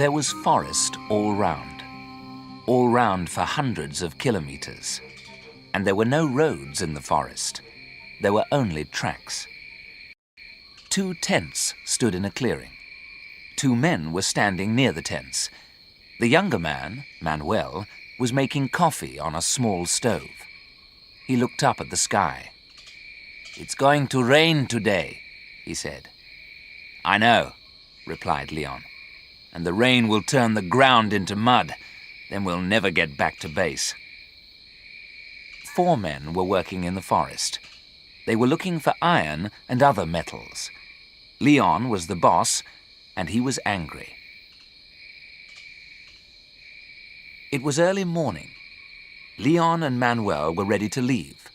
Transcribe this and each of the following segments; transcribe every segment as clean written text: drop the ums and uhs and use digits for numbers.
There was forest all round for hundreds of kilometers. And there were no roads in the forest. There were only tracks. 2 tents stood in a clearing. 2 men were standing near the tents. The younger man, Manuel, was making coffee on a small stove. He looked up at the sky. "It's going to rain today," he said. "I know," replied Leon. "And the rain will turn the ground into mud. Then we'll never get back to base." 4 men were working in the forest. They were looking for iron and other metals. Leon was the boss, and he was angry. It was early morning. Leon and Manuel were ready to leave,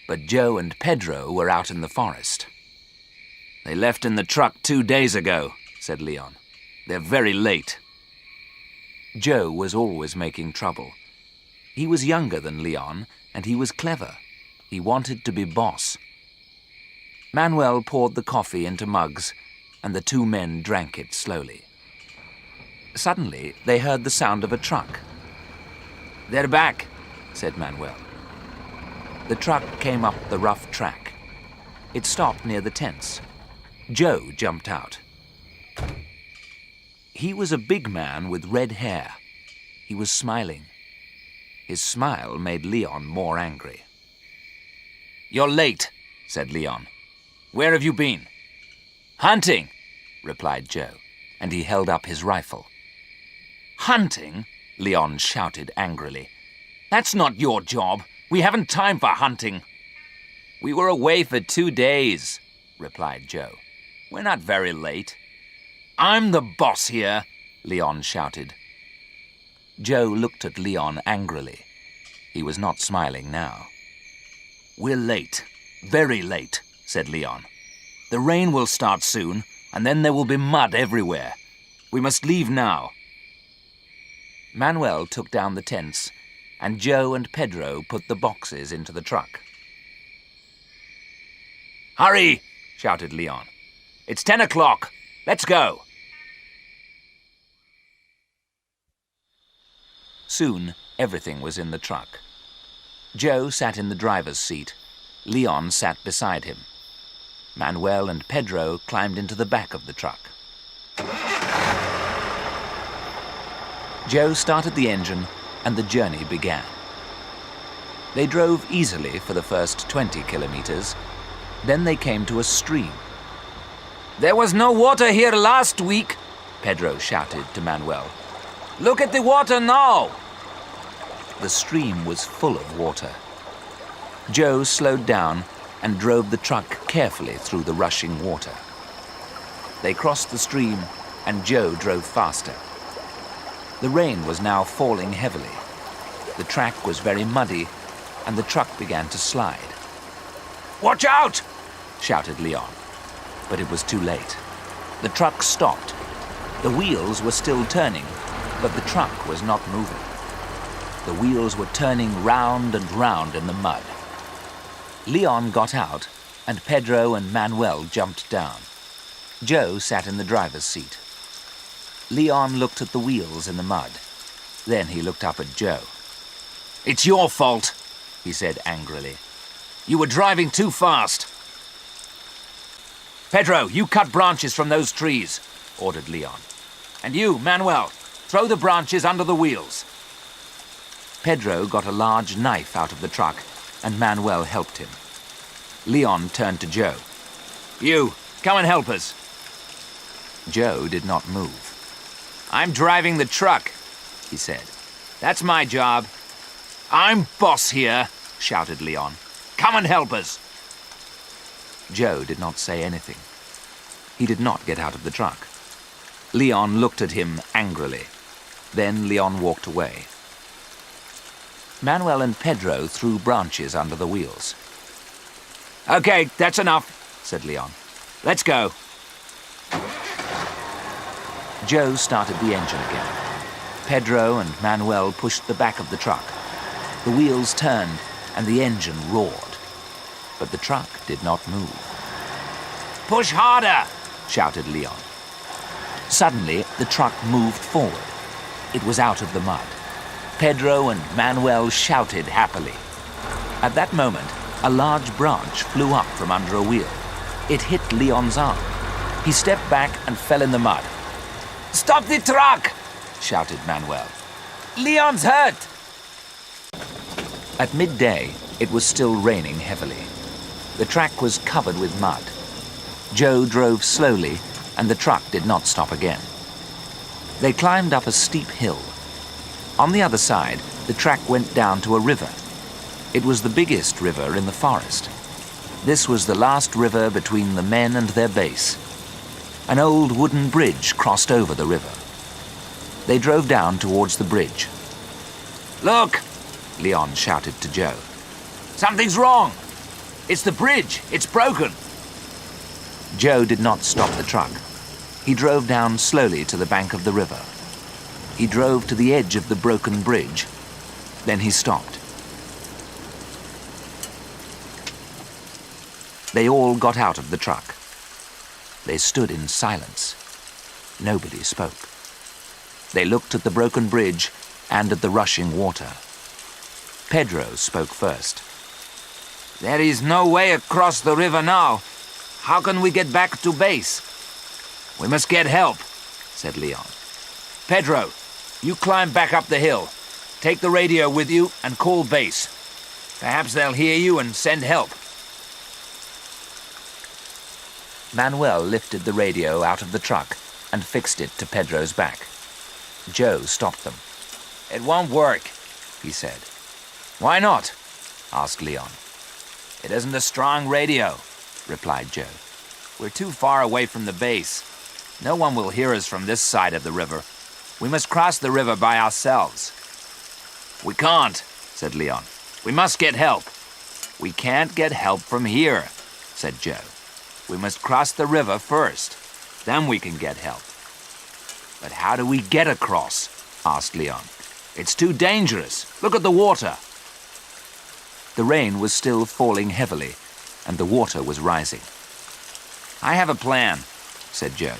but Joe and Pedro were out in the forest. "They left in the truck 2 days ago," said Leon. "They're very late." Joe was always making trouble. He was younger than Leon, and he was clever. He wanted to be boss. Manuel poured the coffee into mugs, and the 2 men drank it slowly. Suddenly, they heard the sound of a truck. "They're back," said Manuel. The truck came up the rough track. It stopped near the tents. Joe jumped out. He was a big man with red hair. He was smiling. His smile made Leon more angry. "You're late," said Leon. "Where have you been?" "Hunting," replied Joe, and he held up his rifle. "Hunting?" Leon shouted angrily. "That's not your job. We haven't time for hunting." "We were away for 2 days," replied Joe. "We're not very late." "I'm the boss here," Leon shouted. Joe looked at Leon angrily. He was not smiling now. "We're late, very late," said Leon. "The rain will start soon, and then there will be mud everywhere. We must leave now." Manuel took down the tents, and Joe and Pedro put the boxes into the truck. "Hurry!" shouted Leon. "It's 10 o'clock. Let's go." Soon, everything was in the truck. Joe sat in the driver's seat. Leon sat beside him. Manuel and Pedro climbed into the back of the truck. Joe started the engine, and the journey began. They drove easily for the first 20 kilometers. Then they came to a stream. "There was no water here last week," Pedro shouted to Manuel. "Look at the water now!" The stream was full of water. Joe slowed down and drove the truck carefully through the rushing water. They crossed the stream, and Joe drove faster. The rain was now falling heavily. The track was very muddy, and the truck began to slide. "Watch out!" shouted Leon. But it was too late. The truck stopped. The wheels were still turning, but the truck was not moving. The wheels were turning round and round in the mud. Leon got out, and Pedro and Manuel jumped down. Joe sat in the driver's seat. Leon looked at the wheels in the mud. Then he looked up at Joe. "It's your fault," he said angrily. "You were driving too fast." "Pedro, you cut branches from those trees," ordered Leon. "And you, Manuel, throw the branches under the wheels." Pedro got a large knife out of the truck, and Manuel helped him. Leon turned to Joe. "You, come and help us." Joe did not move. "I'm driving the truck," he said. "That's my job." "I'm boss here," shouted Leon. "Come and help us." Joe did not say anything. He did not get out of the truck. Leon looked at him angrily. Then Leon walked away. Manuel and Pedro threw branches under the wheels. "Okay, that's enough," said Leon. "Let's go." Joe started the engine again. Pedro and Manuel pushed the back of the truck. The wheels turned and the engine roared. But the truck did not move. "Push harder!" shouted Leon. Suddenly, the truck moved forward. It was out of the mud. Pedro and Manuel shouted happily. At that moment, a large branch flew up from under a wheel. It hit Leon's arm. He stepped back and fell in the mud. "Stop the truck!" shouted Manuel. "Leon's hurt!" At midday, it was still raining heavily. The track was covered with mud. Joe drove slowly, and the truck did not stop again. They climbed up a steep hill. On the other side, the track went down to a river. It was the biggest river in the forest. This was the last river between the men and their base. An old wooden bridge crossed over the river. They drove down towards the bridge. "Look!" Leon shouted to Joe. "Something's wrong! It's the bridge! It's broken!" Joe did not stop the truck. He drove down slowly to the bank of the river. He drove to the edge of the broken bridge. Then he stopped. They all got out of the truck. They stood in silence. Nobody spoke. They looked at the broken bridge and at the rushing water. Pedro spoke first. "There is no way across the river now. How can we get back to base?" "We must get help," said Leon. "Pedro, you climb back up the hill. Take the radio with you and call base. Perhaps they'll hear you and send help." Manuel lifted the radio out of the truck and fixed it to Pedro's back. Joe stopped them. "It won't work," he said. "Why not?" asked Leon. "It isn't a strong radio," replied Joe. "We're too far away from the base. No one will hear us from this side of the river. We must cross the river by ourselves." "We can't," said Leon. "We must get help." "We can't get help from here," said Joe. "We must cross the river first. Then we can get help." "But how do we get across?" asked Leon. "It's too dangerous. Look at the water." The rain was still falling heavily, and the water was rising. "I have a plan," said Joe.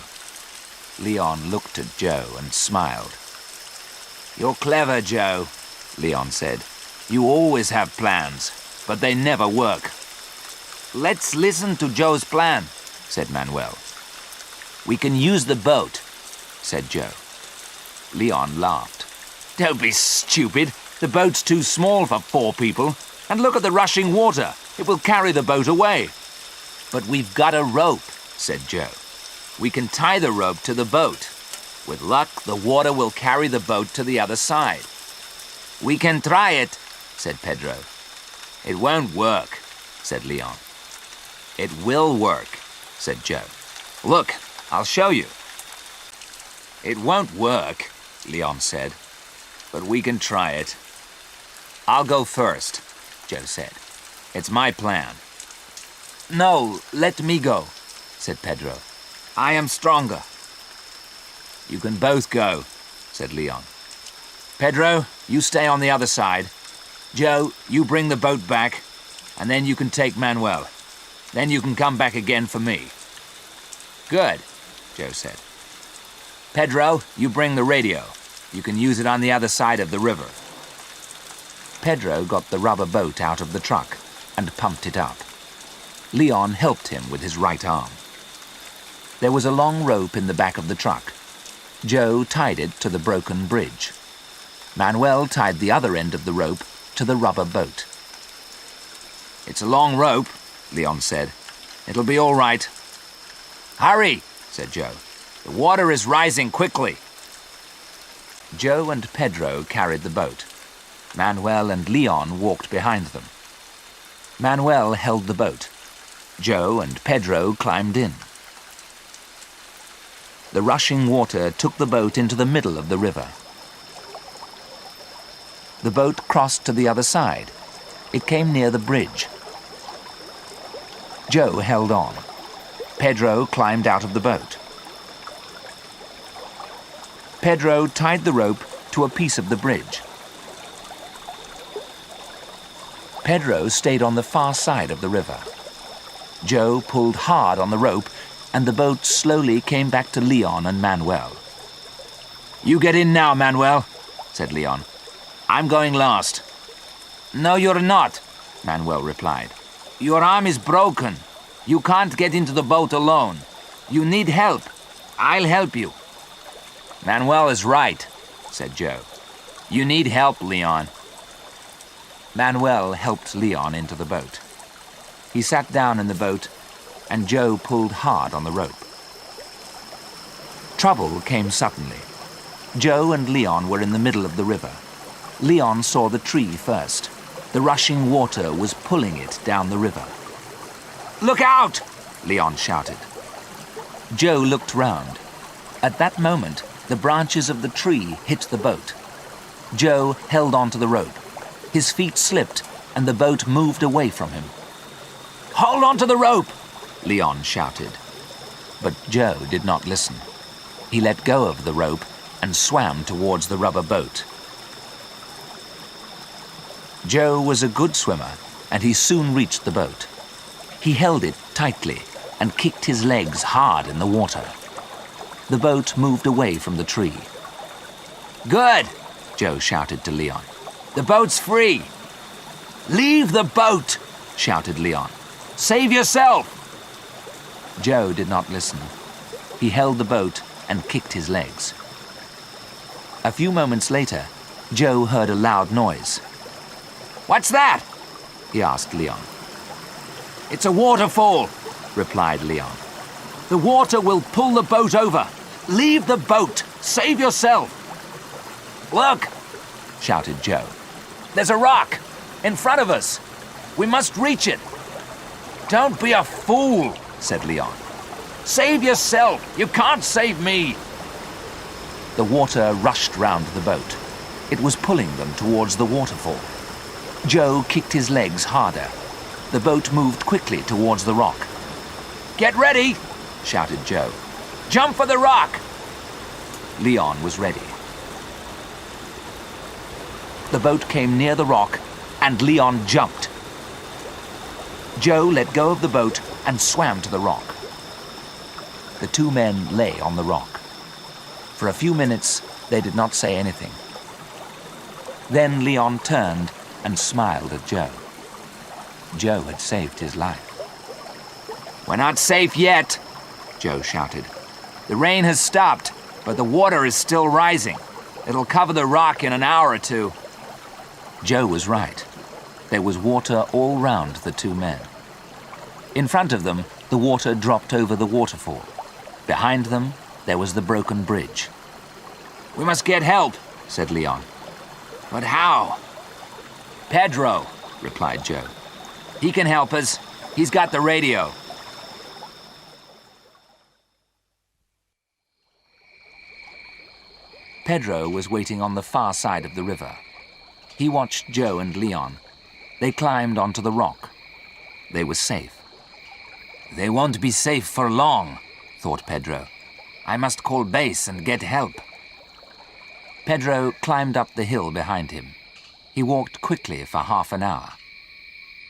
Leon looked at Joe and smiled. "You're clever, Joe," Leon said. "You always have plans, but they never work." "Let's listen to Joe's plan," said Manuel. "We can use the boat," said Joe. Leon laughed. "Don't be stupid. The boat's too small for 4 people. And look at the rushing water. It will carry the boat away." "But we've got a rope," said Joe. "We can tie the rope to the boat. With luck, the water will carry the boat to the other side." "We can try it," said Pedro. "It won't work," said Leon. "It will work," said Joe. "Look, I'll show you." "It won't work," Leon said, "but we can try it." "I'll go first," Joe said. "It's my plan." "No, let me go," said Pedro. "I am stronger." "You can both go," said Leon. "Pedro, you stay on the other side. Joe, you bring the boat back, and then you can take Manuel. Then you can come back again for me." "Good," Joe said. "Pedro, you bring the radio. You can use it on the other side of the river." Pedro got the rubber boat out of the truck and pumped it up. Leon helped him with his right arm. There was a long rope in the back of the truck. Joe tied it to the broken bridge. Manuel tied the other end of the rope to the rubber boat. "It's a long rope," Leon said. "It'll be all right." "Hurry," said Joe. "The water is rising quickly." Joe and Pedro carried the boat. Manuel and Leon walked behind them. Manuel held the boat. Joe and Pedro climbed in. The rushing water took the boat into the middle of the river. The boat crossed to the other side. It came near the bridge. Joe held on. Pedro climbed out of the boat. Pedro tied the rope to a piece of the bridge. Pedro stayed on the far side of the river. Joe pulled hard on the rope and the boat slowly came back to Leon and Manuel. "You get in now, Manuel," said Leon. "I'm going last." "No, you're not," Manuel replied. "Your arm is broken. You can't get into the boat alone. You need help. I'll help you." "Manuel is right," said Joe. "You need help, Leon." Manuel helped Leon into the boat. He sat down in the boat, and Joe pulled hard on the rope. Trouble came suddenly. Joe and Leon were in the middle of the river. Leon saw the tree first. The rushing water was pulling it down the river. "Look out!" Leon shouted. Joe looked round. At that moment, the branches of the tree hit the boat. Joe held onto the rope. His feet slipped, and the boat moved away from him. "Hold on to the rope!" Leon shouted. But Joe did not listen. He let go of the rope and swam towards the rubber boat. Joe was a good swimmer, and he soon reached the boat. He held it tightly and kicked his legs hard in the water. The boat moved away from the tree. "Good!" Joe shouted to Leon. "The boat's free!" "Leave the boat!" shouted Leon. "Save yourself!" Joe did not listen. He held the boat and kicked his legs. A few moments later, Joe heard a loud noise. "What's that?" he asked Leon. "It's a waterfall," replied Leon. "The water will pull the boat over. Leave the boat! Save yourself!" "Look!" shouted Joe. "There's a rock in front of us. We must reach it." "Don't be a fool," said Leon. "Save yourself! You can't save me!" The water rushed round the boat. It was pulling them towards the waterfall. Joe kicked his legs harder. The boat moved quickly towards the rock. "Get ready!" shouted Joe. "Jump for the rock!" Leon was ready. The boat came near the rock, and Leon jumped. Joe let go of the boat and swam to the rock. The two men lay on the rock. For a few minutes, they did not say anything. Then Leon turned and smiled at Joe. Joe had saved his life. "We're not safe yet," Joe shouted. "The rain has stopped, but the water is still rising. It'll cover the rock in an hour or two." Joe was right. There was water all round the two men. In front of them, the water dropped over the waterfall. Behind them, there was the broken bridge. "We must get help," said Leon. "But how?" "Pedro," replied Joe. "He can help us. He's got the radio." Pedro was waiting on the far side of the river. He watched Joe and Leon. They climbed onto the rock. They were safe. "They won't be safe for long," thought Pedro. "I must call base and get help." Pedro climbed up the hill behind him. He walked quickly for half an hour.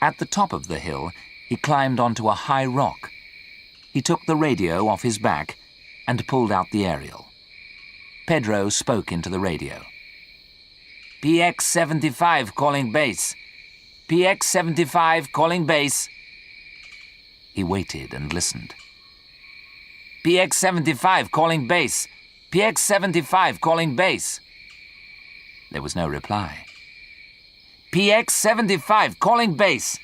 At the top of the hill, he climbed onto a high rock. He took the radio off his back and pulled out the aerial. Pedro spoke into the radio. "PX-75 calling base. PX-75 calling base." He waited and listened. "PX-75 calling base. PX-75 calling base." There was no reply. "PX-75 calling base.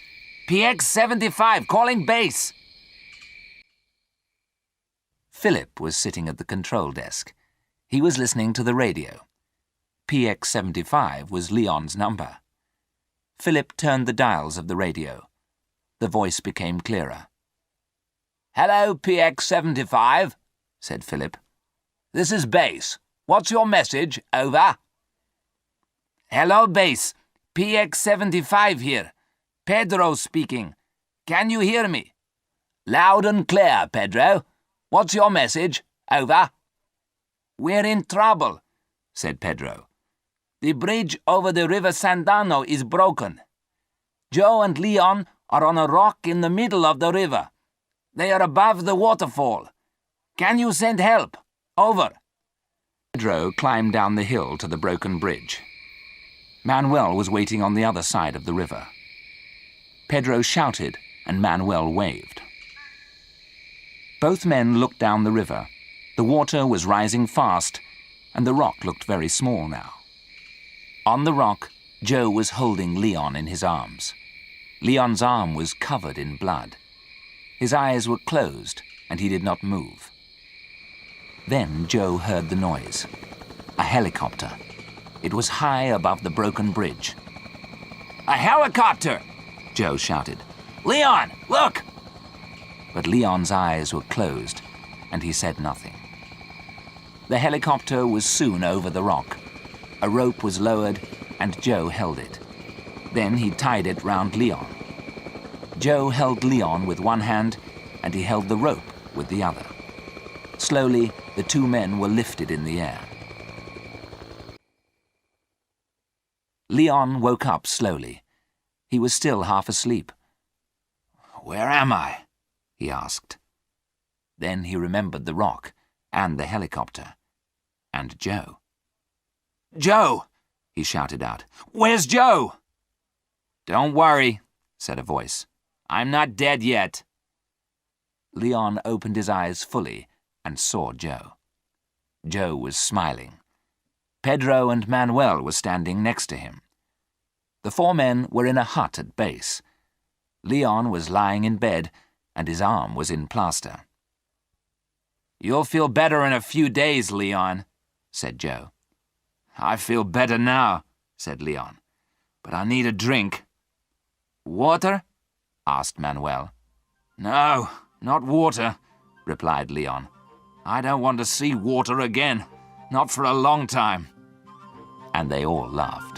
PX-75 calling base." Philip was sitting at the control desk. He was listening to the radio. PX-75 was Leon's number. Philip turned the dials of the radio. The voice became clearer. "Hello, PX-75, said Philip. "This is Base. What's your message? Over." "Hello, Base. PX-75 here. Pedro speaking. Can you hear me?" "Loud and clear, Pedro. What's your message? Over." "We're in trouble," said Pedro. "The bridge over the River Sandano is broken. Joe and Leon are on a rock in the middle of the river. They are above the waterfall. Can you send help? Over. Pedro climbed down the hill to the broken bridge. Manuel was waiting on the other side of the river. Pedro shouted and Manuel waved. Both men looked down the river. The water was rising fast, and the rock looked very small now. On the rock, Joe was holding Leon in his arms. Leon's arm was covered in blood. His eyes were closed, and he did not move. Then Joe heard the noise. A helicopter. It was high above the broken bridge. "A helicopter!" Joe shouted. "Leon, look!" But Leon's eyes were closed, and he said nothing. The helicopter was soon over the rock. A rope was lowered, and Joe held it. Then he tied it round Leon. Joe held Leon with one hand, and he held the rope with the other. Slowly, the two men were lifted in the air. Leon woke up slowly. He was still half asleep. "Where am I?" he asked. Then he remembered the rock and the helicopter and Joe. "Joe!" he shouted out. "Where's Joe?" "Don't worry," said a voice. "I'm not dead yet." Leon opened his eyes fully and saw Joe. Joe was smiling. Pedro and Manuel were standing next to him. The four men were in a hut at base. Leon was lying in bed, and his arm was in plaster. "You'll feel better in a few days, Leon," said Joe. "I feel better now," said Leon, "but I need a drink." "Water?" asked Manuel. "No, not water," replied Leon. "I don't want to see water again, not for a long time." And they all laughed.